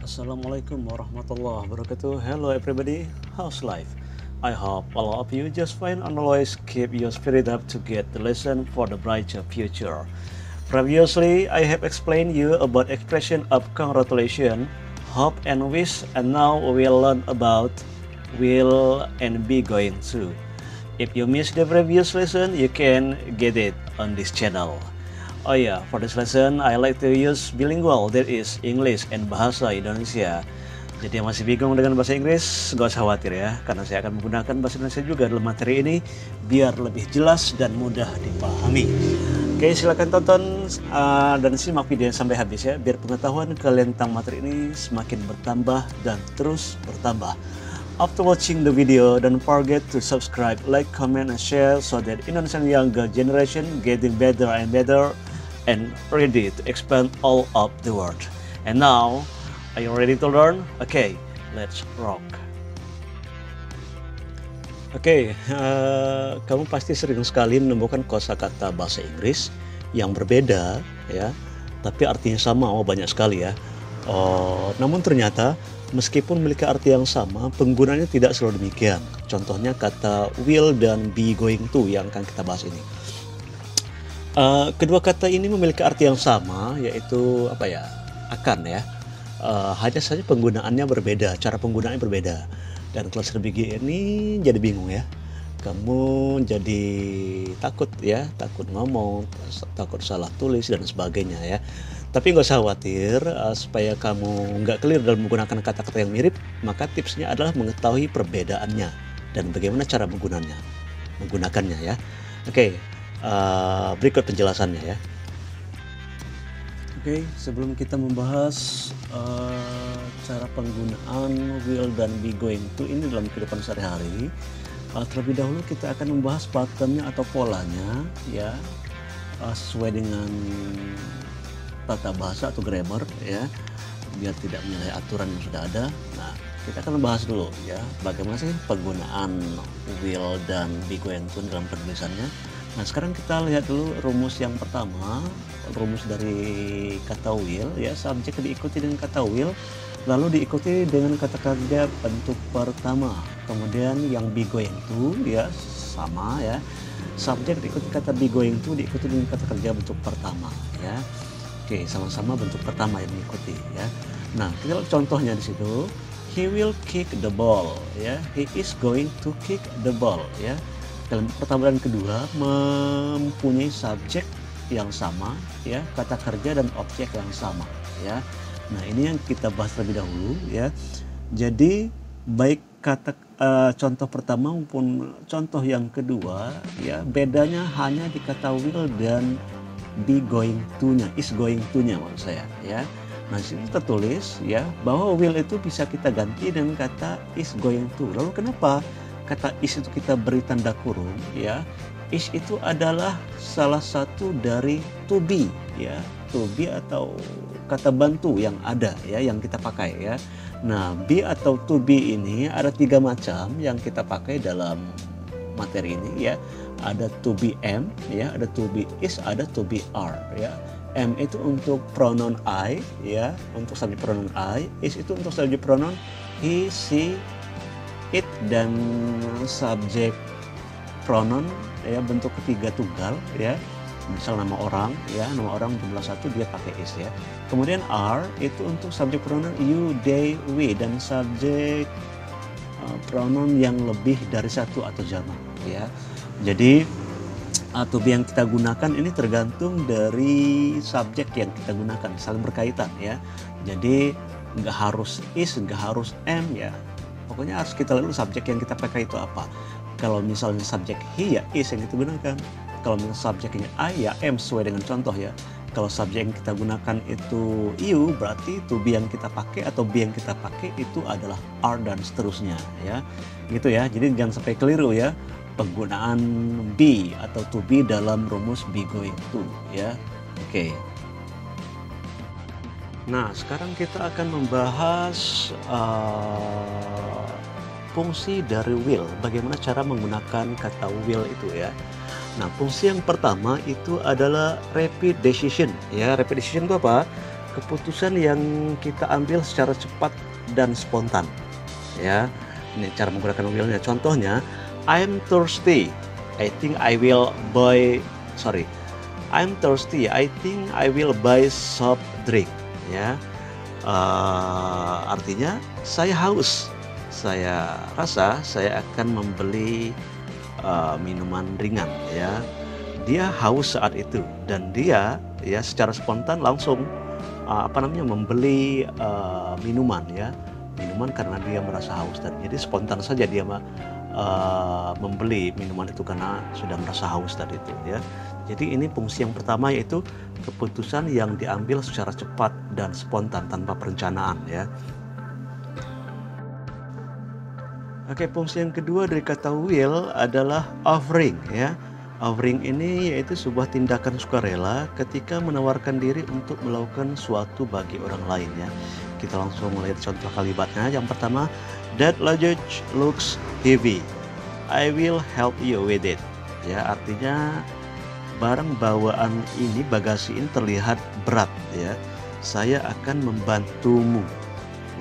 Assalamualaikum warahmatullahi wabarakatuh. Hello everybody, how's life? I hope all of you just fine and always keep your spirit up to get the lesson for the brighter future. Previously, I have explained you about expression of congratulation, hope and wish, and now we'll learn about will and be going to. If you missed the previous lesson, you can get it on this channel. Oh yeah, for this lesson, I like to use bilingual, that is English and Bahasa Indonesia. Jadi yang masih bingung dengan bahasa Inggris, gak usah khawatir ya, karena saya akan menggunakan bahasa Indonesia juga dalam materi ini, biar lebih jelas dan mudah dipahami. Oke, silakan tonton dan simak video sampai habis ya, biar pengetahuan kalian tentang materi ini semakin bertambah dan terus bertambah. After watching the video, don't forget to subscribe, like, comment, and share so that Indonesian younger generation getting better and better and ready to expand all of the world. And now, are you ready to learn? Okay, let's rock. Oke, kamu pasti sering sekali menemukan kosakata bahasa Inggris yang berbeda ya, tapi artinya sama, banyak sekali ya. Namun ternyata meskipun memiliki arti yang sama, penggunaannya tidak selalu demikian. Contohnya kata will dan be going to yang akan kita bahas ini. Kedua kata ini memiliki arti yang sama, yaitu akan ya. Hanya saja penggunaannya berbeda, cara penggunaannya berbeda. Dan kalau sudah begini jadi bingung ya. Kamu jadi takut ya, takut ngomong, takut salah tulis dan sebagainya ya. Tapi nggak usah khawatir, supaya kamu nggak clear dalam menggunakan kata-kata yang mirip, maka tipsnya adalah mengetahui perbedaannya dan bagaimana cara menggunakannya ya. Oke, berikut penjelasannya ya. Oke, sebelum kita membahas cara penggunaan will dan be going to ini dalam kehidupan sehari-hari, terlebih dahulu kita akan membahas patternnya atau polanya ya, sesuai dengan tata bahasa atau grammar ya, biar tidak menyalahi aturan yang sudah ada. Nah, kita akan membahas dulu ya, bagaimana sih penggunaan will dan be going to dalam penulisannya. Nah, sekarang kita lihat dulu rumus yang pertama, rumus dari kata will ya, subjek diikuti dengan kata will, lalu diikuti dengan kata kerja bentuk pertama. Kemudian yang be going to ya sama ya, subjek diikuti kata be going to diikuti dengan kata kerja bentuk pertama ya. Oke, sama-sama bentuk pertama yang diikuti ya. Nah, kita lihat contohnya di situ. He will kick the ball ya. He is going to kick the ball ya. Dalam pertama dan kedua mempunyai subjek yang sama ya, kata kerja dan objek yang sama ya. Nah, ini yang kita bahas terlebih dahulu ya. Jadi baik kata contoh pertama maupun contoh yang kedua ya, bedanya hanya di kata will dan be going to-nya, is going to-nya maksud saya ya. Nah, di situ tertulis ya bahwa will itu bisa kita ganti dengan kata is going to. Lalu kenapa kata is itu kita beri tanda kurung ya? Is itu adalah salah satu dari to be ya, to be atau kata bantu yang ada ya, yang kita pakai ya. Nah, be atau to be ini ada 3 macam yang kita pakai dalam materi ini ya. Ada to be am ya, ada to be is, ada to be are ya. Am itu untuk pronoun I ya, untuk subjek pronoun I. Is itu untuk subjek pronoun he, she, it, dan subjek pronoun ya bentuk ketiga tunggal ya. Misal nama orang ya, nama orang jumlah 1 dia pakai is ya. Kemudian are itu untuk subjek pronoun you, they, we, dan subjek pronoun yang lebih dari 1 atau jamak ya. Jadi to be yang kita gunakan ini tergantung dari subjek yang kita gunakan, saling berkaitan ya. Jadi nggak harus is, nggak harus am ya. Pokoknya harus kita lihat subjek yang kita pakai itu apa. Kalau misalnya subjek he ya is yang kita gunakan. Kalau misalnya subjeknya I ya am sesuai dengan contoh ya. Kalau subjek yang kita gunakan itu you, berarti to be yang kita pakai atau be yang kita pakai itu adalah are dan seterusnya ya. Gitu ya. Jadi jangan sampai keliru ya penggunaan be atau to be dalam rumus be going to ya. Oke. Nah, sekarang kita akan membahas fungsi dari will, bagaimana cara menggunakan kata will itu ya. Nah, fungsi yang pertama itu adalah repeat decision ya. Repeat decision itu apa? keputusan yang kita ambil secara cepat dan spontan. Ya, ini cara menggunakan will-nya. Contohnya, I'm thirsty. I think I will buy. Sorry, I'm thirsty. I think I will buy soft drink. Ya, artinya saya haus. Saya rasa saya akan membeli minuman ringan. Ya, dia haus saat itu dan dia ya secara spontan langsung membeli minuman ya. Minuman karena dia merasa haus tadi. Jadi spontan saja dia membeli minuman itu karena sudah merasa haus tadi itu ya. Jadi ini fungsi yang pertama, yaitu keputusan yang diambil secara cepat dan spontan tanpa perencanaan ya. Oke, fungsi yang kedua dari kata will adalah offering ya. Offering ini yaitu sebuah tindakan sukarela ketika menawarkan diri untuk melakukan suatu bagi orang lain ya. Kita langsung melihat contoh kalimatnya. Yang pertama, that luggage looks heavy. I will help you with it. Ya, artinya barang bawaan ini, bagasi ini terlihat berat ya. Saya akan membantumu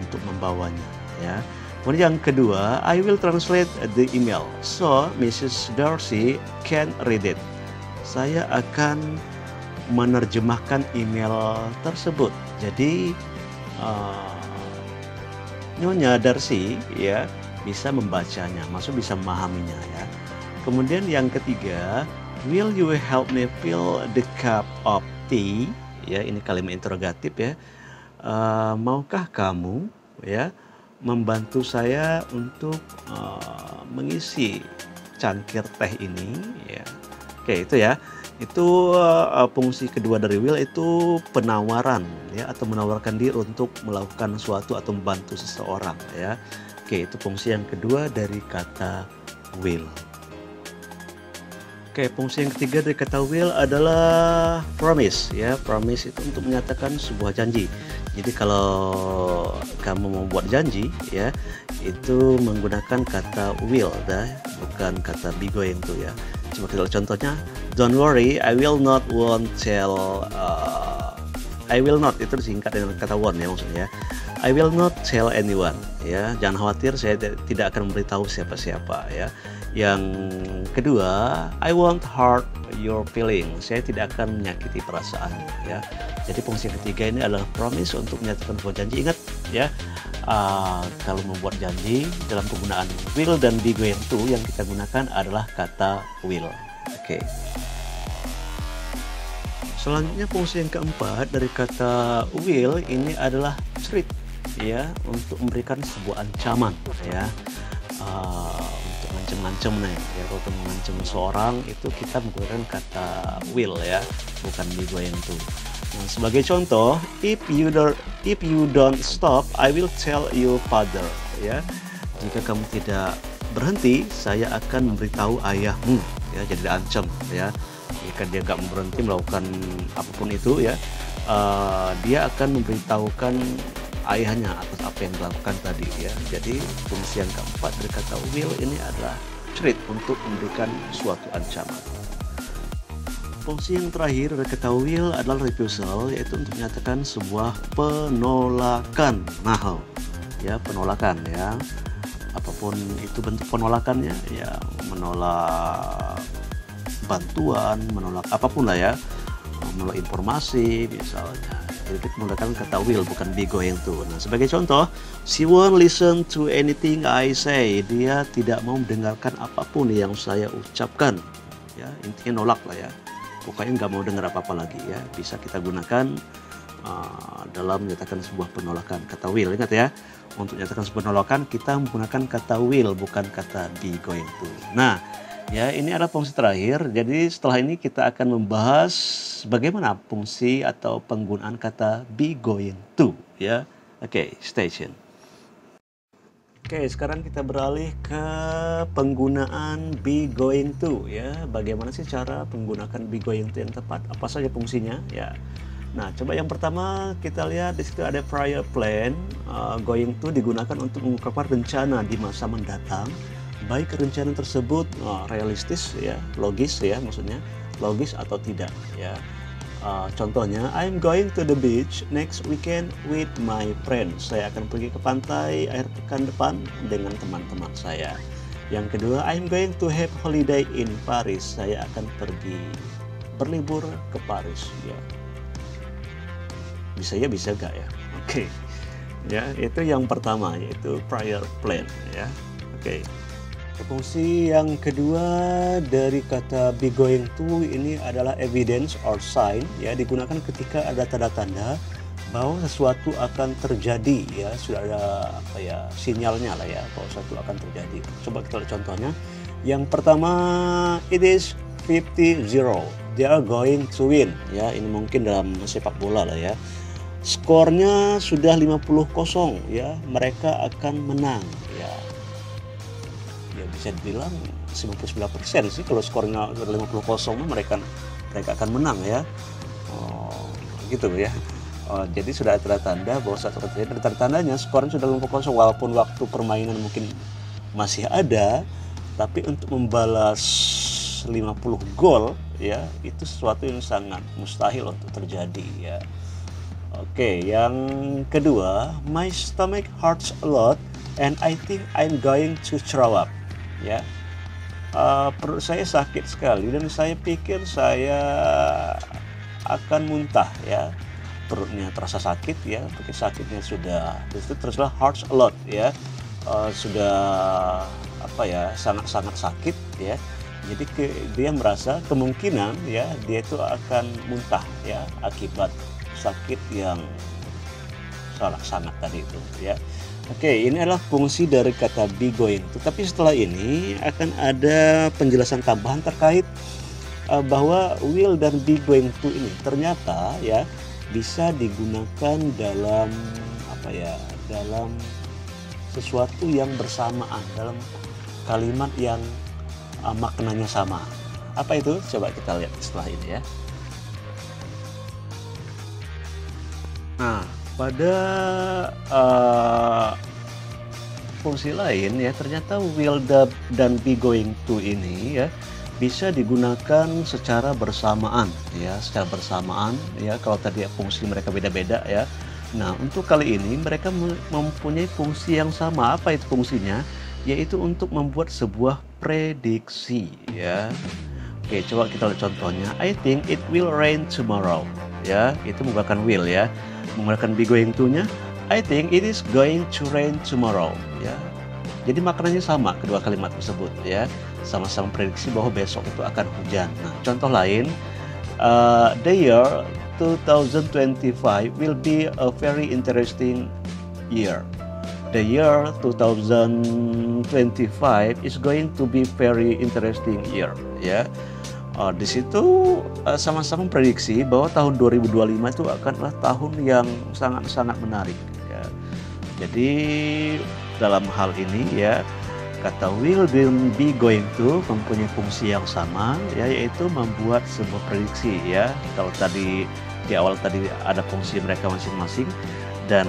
untuk membawanya ya. Kemudian yang kedua, I will translate the email so Mrs. Darcy can read it. Saya akan menerjemahkan email tersebut. Jadi Nyonya Darcy ya bisa membacanya, maksud bisa memahaminya ya. Kemudian yang ketiga, will you help me fill the cup of tea? Ya, ini kalimat interrogatif ya. Maukah kamu ya membantu saya untuk mengisi cangkir teh ini ya. Oke, itu ya. Itu fungsi kedua dari will itu penawaran ya, atau menawarkan diri untuk melakukan sesuatu atau membantu seseorang ya. Oke, itu fungsi yang kedua dari kata will. Oke, fungsi yang ketiga dari kata will adalah promise ya. Promise itu untuk menyatakan sebuah janji. Jadi kalau kamu membuat janji ya, itu menggunakan kata will dah, bukan kata be going to ya. Coba kita lihat contohnya. Don't worry, I will not tell. I will not itu disingkat dengan kata won't ya maksudnya. I will not tell anyone ya. Jangan khawatir, saya tidak akan memberitahu siapa-siapa ya. Yang kedua, I won't hurt your feelings. Saya tidak akan menyakiti perasaanmu ya. Jadi fungsi ketiga ini adalah promise untuk menyatakan sebuah janji. Ingat ya, kalau membuat janji dalam penggunaan will dan be going to, yang kita gunakan adalah kata will. Oke. Selanjutnya fungsi yang keempat dari kata will ini adalah threat ya, untuk memberikan sebuah ancaman ya. Untuk ngancem-ngancem nih ya, kalau mengancam seorang itu kita menggunakan kata will ya, bukan be going to. Nah, sebagai contoh, if you don't stop, I will tell your father ya. Jika kamu tidak berhenti, saya akan memberitahu ayahmu ya. Jadi diancam ya. Jika dia nggak berhenti melakukan apapun itu ya, dia akan memberitahukan ayahnya atas apa yang dilakukan tadi ya. Jadi fungsi yang keempat dari kata will ini adalah threat, untuk memberikan suatu ancaman. Fungsi yang terakhir dari kata will adalah refusal, yaitu untuk menyatakan sebuah penolakan. Nah ya, penolakan ya, apapun itu bentuk penolakannya ya, menolak bantuan, menolak apapun lah ya, menolak informasi misalnya. Jadi kita menggunakan kata will, bukan be going to. Nah, sebagai contoh, she won't listen to anything I say. Dia tidak mau mendengarkan apapun yang saya ucapkan. Ya, intinya nolak lah ya. Pokoknya nggak mau dengar apa-apa lagi ya. Bisa kita gunakan dalam menyatakan sebuah penolakan. Kata will, ingat ya. Untuk menyatakan sebuah penolakan kita menggunakan kata will, bukan kata be going to. Nah, ya, ini adalah fungsi terakhir. Jadi setelah ini kita akan membahas bagaimana fungsi atau penggunaan kata be going to ya. Oke, stay tune. Oke, sekarang kita beralih ke penggunaan be going to ya. Bagaimana sih cara menggunakan be going to yang tepat? Apa saja fungsinya ya? Nah, coba yang pertama kita lihat di situ ada prior plan. Going to digunakan untuk mengungkapkan rencana di masa mendatang. Baik rencana tersebut realistis ya, logis ya, maksudnya logis atau tidak ya. Contohnya, I'm going to the beach next weekend with my friends. Saya akan pergi ke pantai akhir pekan depan dengan teman-teman saya. Yang kedua, I'm going to have holiday in Paris. Saya akan pergi berlibur ke Paris. Ya, bisa ya, bisa gak ya? Oke. Ya, itu yang pertama, yaitu prior plan. Ya, oke. Fungsi yang kedua dari kata be going to ini adalah evidence or sign, ya, digunakan ketika ada tanda-tanda bahwa sesuatu akan terjadi, ya, sudah ada apa ya, sinyalnya lah ya bahwa sesuatu akan terjadi. Coba kita lihat contohnya. Yang pertama, it is 50-0, they are going to win, ya, ini mungkin dalam sepak bola lah ya. Skornya sudah 50-0, ya, mereka akan menang, ya. Ya bisa dibilang 99% sih kalau skornya 50-0 mereka akan menang, ya. Gitu ya. Jadi sudah ada tanda bahwa satu terjadi, dan tandanya skornya sudah 50-0 walaupun waktu permainan mungkin masih ada, tapi untuk membalas 50 gol, ya, itu sesuatu yang sangat mustahil untuk terjadi, ya. Oke, yang kedua, my stomach hurts a lot and I think I'm going to throw up. Ya, perut saya sakit sekali dan saya pikir saya akan muntah, ya. Perutnya terasa sakit, ya, porque sakitnya sudah itu teruslah hurts a lot, ya, sudah apa ya, sangat-sangat sakit, ya. Jadi dia merasa kemungkinan, ya, dia itu akan muntah, ya, akibat sakit yang sangat tadi itu, ya. Oke, ini adalah fungsi dari kata be going to. Tapi setelah ini akan ada penjelasan tambahan terkait bahwa will dan be going to ini ternyata, ya, bisa digunakan dalam apa ya, dalam sesuatu yang bersamaan, dalam kalimat yang maknanya sama. Apa itu? Coba kita lihat setelah ini, ya. Nah, pada fungsi lain, ya, ternyata will dan be going to ini, ya, bisa digunakan secara bersamaan, ya, ya, kalau tadi fungsi mereka beda-beda, ya. Nah, untuk kali ini mereka mempunyai fungsi yang sama. Apa itu fungsinya? Yaitu untuk membuat sebuah prediksi, ya. Oke, coba kita lihat contohnya. I think it will rain tomorrow, ya, itu menggunakan will, ya. Menggunakan be going to-nya, I think it is going to rain tomorrow, ya. Jadi maknanya sama kedua kalimat tersebut, ya. Sama-sama prediksi bahwa besok itu akan hujan. Nah, contoh lain, the year 2025 will be a very interesting year. The year 2025 is going to be very interesting year, ya. Di situ sama-sama prediksi bahwa tahun 2025 itu akanlah tahun yang sangat-sangat menarik, ya. Jadi dalam hal ini, ya, kata will dan be going to mempunyai fungsi yang sama, ya, yaitu membuat sebuah prediksi, ya. Kalau tadi di awal tadi ada fungsi mereka masing-masing, dan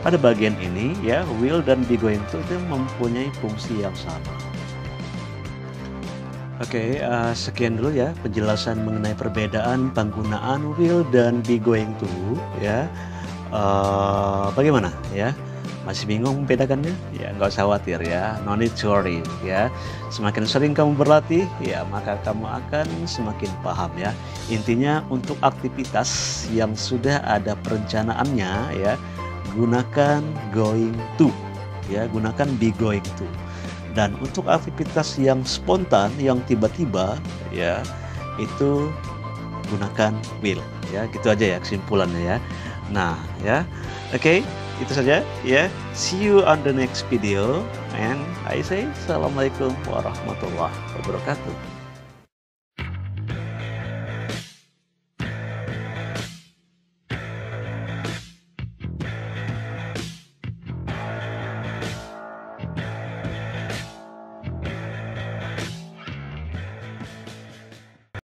pada bagian ini, ya, will dan be going to itu mempunyai fungsi yang sama. Oke, sekian dulu, ya, penjelasan mengenai perbedaan penggunaan will dan be going to, ya. Bagaimana, ya? Masih bingung membedakannya? Ya, nggak usah khawatir, ya. No need to worry, ya. Semakin sering kamu berlatih, ya, maka kamu akan semakin paham, ya. Intinya untuk aktivitas yang sudah ada perencanaannya, ya, gunakan going to, ya, gunakan be going to. Dan untuk aktivitas yang spontan, yang tiba-tiba, ya, itu gunakan will, ya. Gitu aja, ya, kesimpulannya, ya. Nah, ya, oke, itu saja, ya. See you on the next video, and I say assalamualaikum warahmatullahi wabarakatuh.